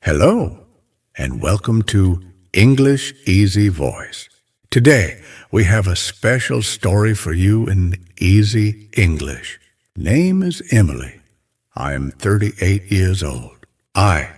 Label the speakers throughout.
Speaker 1: Hello, and welcome to English Easy Voice. Today, we have a special story for you in easy English. Name is Emily. I am 38 years old. I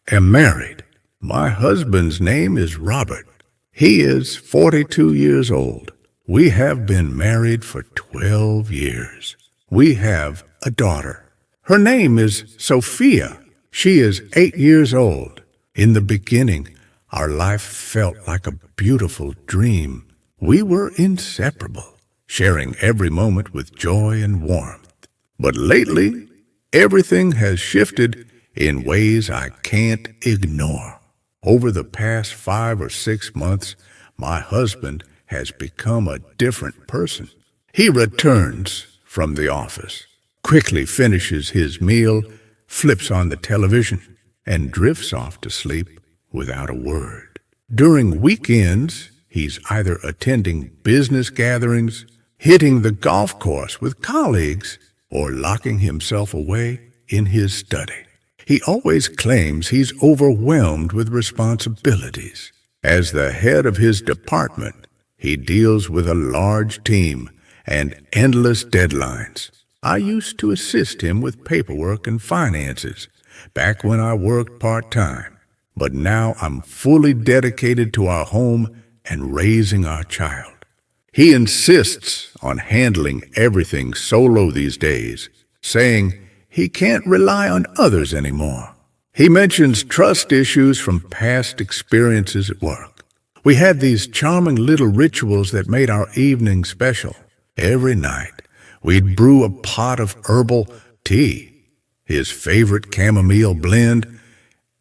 Speaker 1: am married. My husband's name is Robert. He is 42 years old. We have been married for 12 years. We have a daughter. Her name is Sophia. She is 8 years old. In the beginning, our life felt like a beautiful dream. We were inseparable, sharing every moment with joy and warmth. But lately, everything has shifted in ways I can't ignore. Over the past 5 or 6 months, my husband has become a different person. He returns from the office, quickly finishes his meal, flips on the television, and drifts off to sleep without a word. During weekends, he's either attending business gatherings, hitting the golf course with colleagues, or locking himself away in his study. He always claims he's overwhelmed with responsibilities. As the head of his department, he deals with a large team and endless deadlines. I used to assist him with paperwork and finances back when I worked part-time, but now I'm fully dedicated to our home and raising our child. He insists on handling everything solo these days, saying he can't rely on others anymore. He mentions trust issues from past experiences at work. We had these charming little rituals that made our evening special. Every night, we'd brew a pot of herbal tea, his favorite chamomile blend,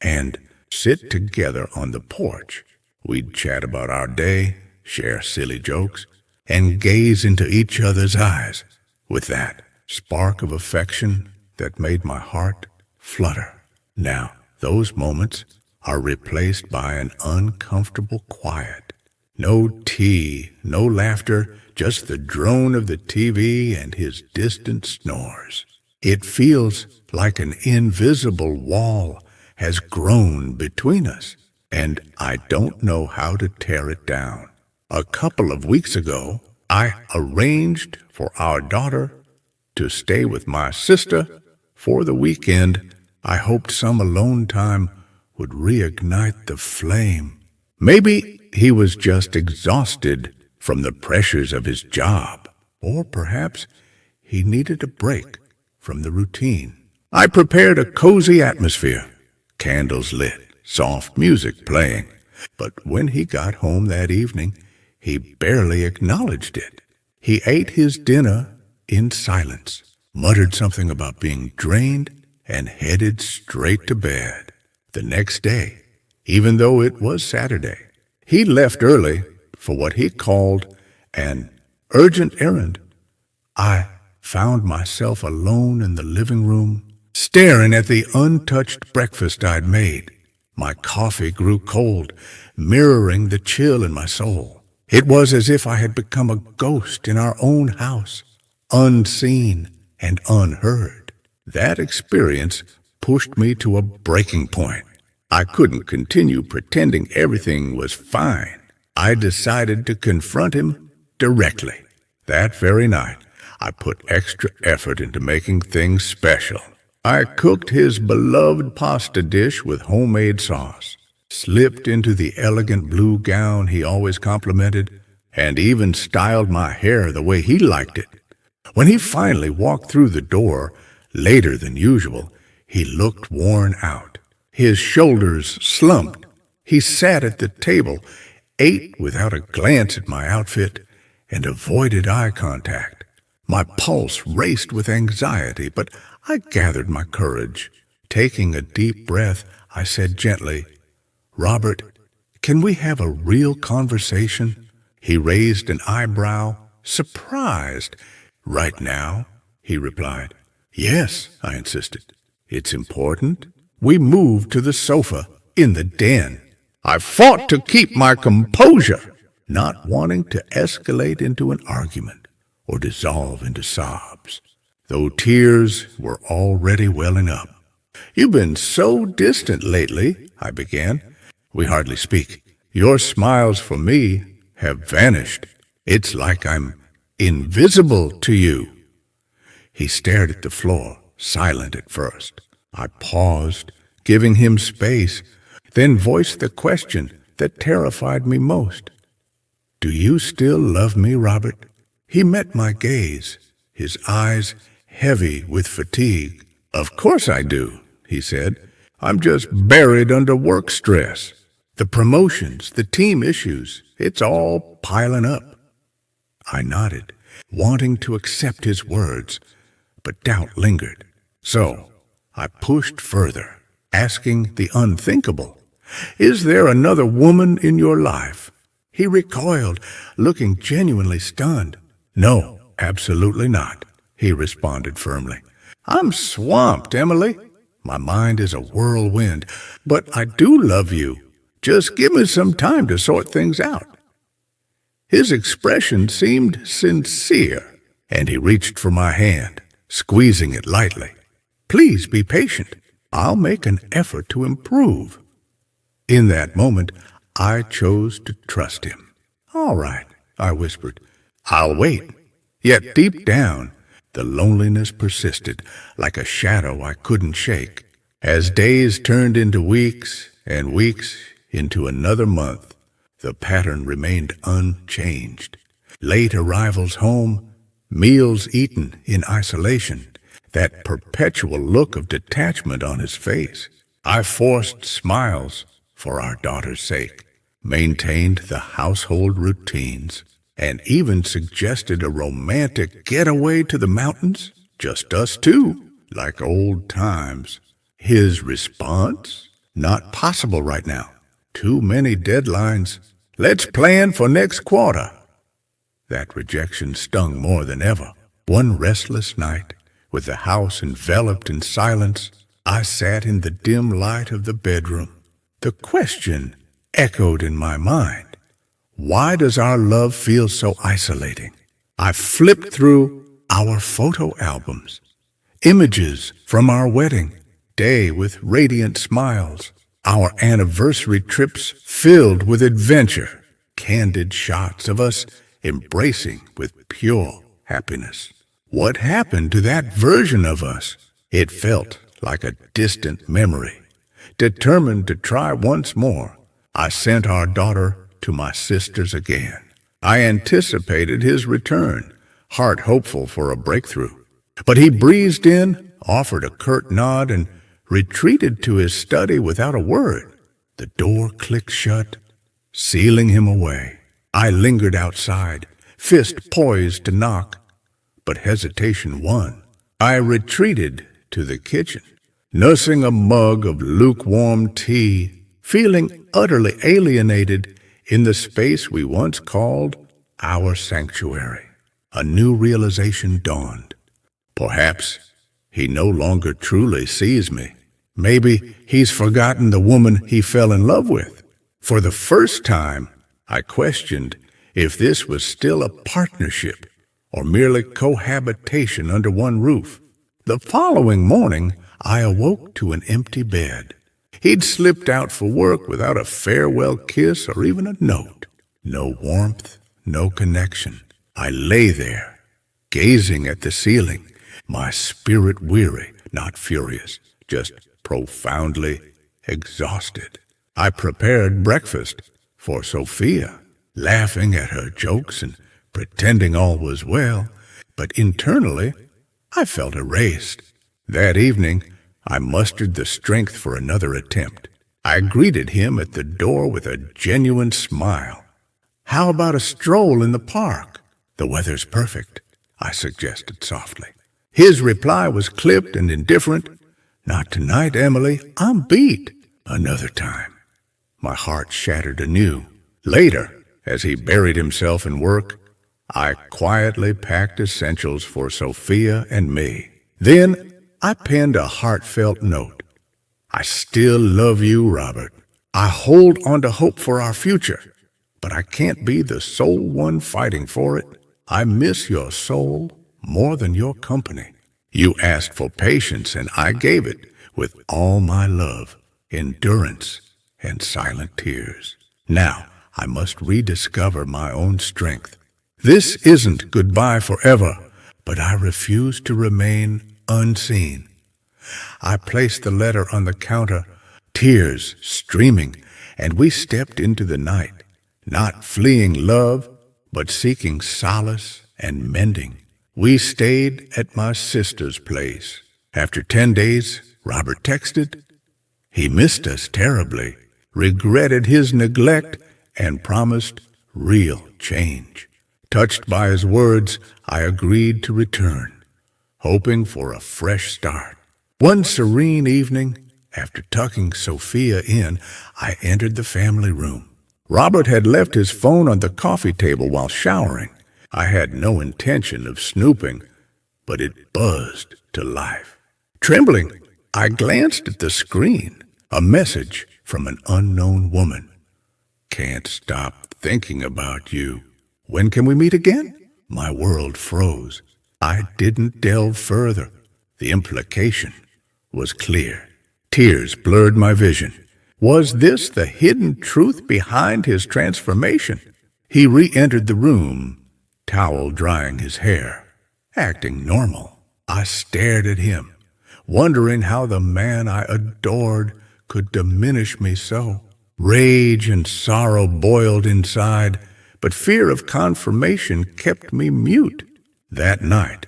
Speaker 1: and sit together on the porch. We'd chat about our day, share silly jokes, and gaze into each other's eyes with that spark of affection that made my heart flutter. Now, those moments are replaced by an uncomfortable quiet. No tea, no laughter, just the drone of the TV and his distant snores. It feels like an invisible wall has grown between us, and I don't know how to tear it down. A couple of weeks ago, I arranged for our daughter to stay with my sister for the weekend. I hoped some alone time would reignite the flame. Maybe he was just exhausted from the pressures of his job, or perhaps he needed a break from the routine. I prepared a cozy atmosphere, candles lit, soft music playing, but when he got home that evening, he barely acknowledged it. He ate his dinner in silence, muttered something about being drained, and headed straight to bed. The next day, even though it was Saturday, he left early for what he called an urgent errand. I found myself alone in the living room, staring at the untouched breakfast I'd made. My coffee grew cold, mirroring the chill in my soul. It was as if I had become a ghost in our own house, unseen and unheard. That experience pushed me to a breaking point. I couldn't continue pretending everything was fine. I decided to confront him directly. That very night, I put extra effort into making things special. I cooked his beloved pasta dish with homemade sauce, slipped into the elegant blue gown he always complimented, and even styled my hair the way he liked it. When he finally walked through the door, later than usual, he looked worn out. His shoulders slumped. He sat at the table, ate without a glance at my outfit, and avoided eye contact. My pulse raced with anxiety, but I gathered my courage. Taking a deep breath, I said gently, "Robert, can we have a real conversation?" He raised an eyebrow, surprised. "Right now?" he replied. "Yes," I insisted. "It's important." We moved to the sofa in the den. I fought to keep my composure, not wanting to escalate into an argument or dissolve into sobs, though tears were already welling up. You've been so distant lately, I began. We hardly speak. Your smiles for me have vanished. It's like I'm invisible to you. He stared at the floor, silent at first. I paused, giving him space, then voiced the question that terrified me most. Do you still love me, Robert? He met my gaze, his eyes heavy with fatigue. Of course I do, he said. I'm just buried under work stress. The promotions, the team issues, it's all piling up. I nodded, wanting to accept his words, but doubt lingered. So I pushed further, asking the unthinkable. Is there another woman in your life? He recoiled, looking genuinely stunned. No, absolutely not, he responded firmly. I'm swamped, Emily. My mind is a whirlwind, but I do love you. Just give me some time to sort things out. His expression seemed sincere, and he reached for my hand, squeezing it lightly. Please be patient. I'll make an effort to improve. In that moment, I chose to trust him. All right, I whispered. I'll wait. Yet deep down, the loneliness persisted, like a shadow I couldn't shake. As days turned into weeks, and weeks into another month, the pattern remained unchanged. Late arrivals home, meals eaten in isolation, that perpetual look of detachment on his face. I forced smiles for our daughter's sake, maintained the household routines, and even suggested a romantic getaway to the mountains, just us two, like old times. His response? Not possible right now. Too many deadlines. Let's plan for next quarter. That rejection stung more than ever. One restless night, with the house enveloped in silence, I sat in the dim light of the bedroom. The question echoed in my mind. Why does our love feel so isolating? I flipped through our photo albums, images from our wedding day with radiant smiles, our anniversary trips filled with adventure, candid shots of us embracing with pure happiness. What happened to that version of us? It felt like a distant memory. Determined to try once more, I sent our daughter to my sisters again. I anticipated his return, heart hopeful for a breakthrough. But he breezed in, offered a curt nod, and retreated to his study without a word. The door clicked shut, sealing him away. I lingered outside, fist poised to knock, but hesitation won. I retreated to the kitchen, nursing a mug of lukewarm tea, feeling utterly alienated in the space we once called our sanctuary. A new realization dawned. Perhaps he no longer truly sees me. Maybe he's forgotten the woman he fell in love with. For the first time, I questioned if this was still a partnership or merely cohabitation under one roof. The following morning, I awoke to an empty bed. He'd slipped out for work without a farewell kiss or even a note. No warmth, no connection. I lay there, gazing at the ceiling, my spirit weary, not furious, just profoundly exhausted. I prepared breakfast for Sophia, laughing at her jokes and pretending all was well, but internally I felt erased. That evening, I mustered the strength for another attempt. I greeted him at the door with a genuine smile. How about a stroll in the park? The weather's perfect, I suggested softly. His reply was clipped and indifferent. Not tonight, Emily. I'm beat. Another time. My heart shattered anew. Later, as he buried himself in work, I quietly packed essentials for Sophia and me. Then I penned a heartfelt note. I still love you, Robert. I hold on to hope for our future, but I can't be the sole one fighting for it. I miss your soul more than your company. You asked for patience, and I gave it with all my love, endurance, and silent tears. Now I must rediscover my own strength. This isn't goodbye forever, but I refuse to remain unseen. I placed the letter on the counter, tears streaming, and we stepped into the night, not fleeing love, but seeking solace and mending. We stayed at my sister's place. After 10 days, Robert texted. He missed us terribly, regretted his neglect, and promised real change. Touched by his words, I agreed to return, hoping for a fresh start. One serene evening, after tucking Sophia in, I entered the family room. Robert had left his phone on the coffee table while showering. I had no intention of snooping, but it buzzed to life. Trembling, I glanced at the screen. A message from an unknown woman. Can't stop thinking about you. When can we meet again? My world froze. I didn't delve further. The implication was clear. Tears blurred my vision. Was this the hidden truth behind his transformation? He re-entered the room, towel drying his hair, acting normal. I stared at him, wondering how the man I adored could diminish me so. Rage and sorrow boiled inside, but fear of confirmation kept me mute. That night,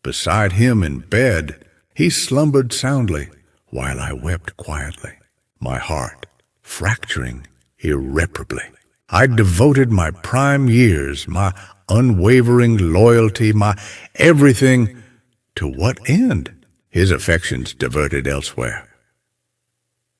Speaker 1: beside him in bed, he slumbered soundly while I wept quietly, my heart fracturing irreparably. I devoted my prime years, my unwavering loyalty, my everything. To what end? His affections diverted elsewhere.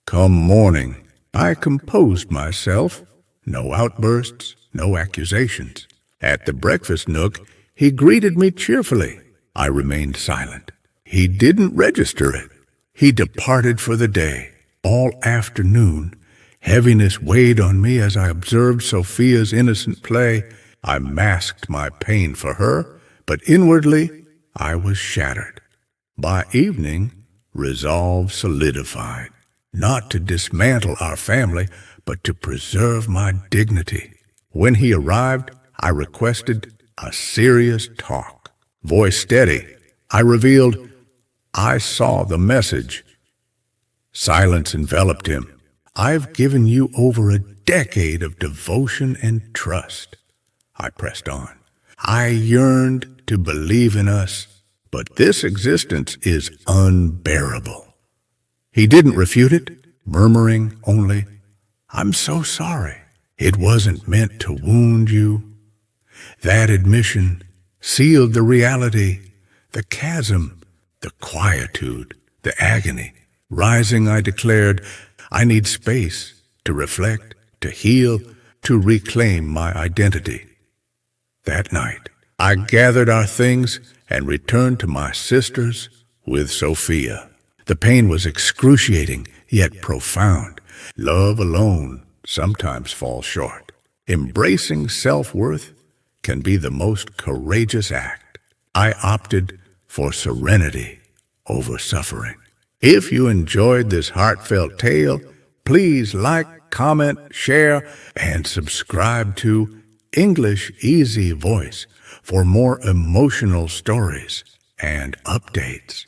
Speaker 1: Come morning, I composed myself. No outbursts, no accusations. At the breakfast nook, he greeted me cheerfully. I remained silent. He didn't register it. He departed for the day. All afternoon, heaviness weighed on me as I observed Sophia's innocent play. I masked my pain for her, but inwardly I was shattered. By evening, resolve solidified, not to dismantle our family, but to preserve my dignity. When he arrived, I requested a serious talk. Voice steady, I revealed, I saw the message. Silence enveloped him. I've given you over a decade of devotion and trust. I pressed on. I yearned to believe in us, but this existence is unbearable. He didn't refute it, murmuring only, I'm so sorry. It wasn't meant to wound you. That admission sealed the reality, the chasm, the quietude, the agony. Rising, I declared, I need space to reflect, to heal, to reclaim my identity. That night, I gathered our things and returned to my sisters with Sophia. The pain was excruciating, yet profound. Love alone sometimes falls short. Embracing self-worth can be the most courageous act. I opted for serenity over suffering. If you enjoyed this heartfelt tale, please like, comment, share, and subscribe to English Easy Voice for more emotional stories and updates.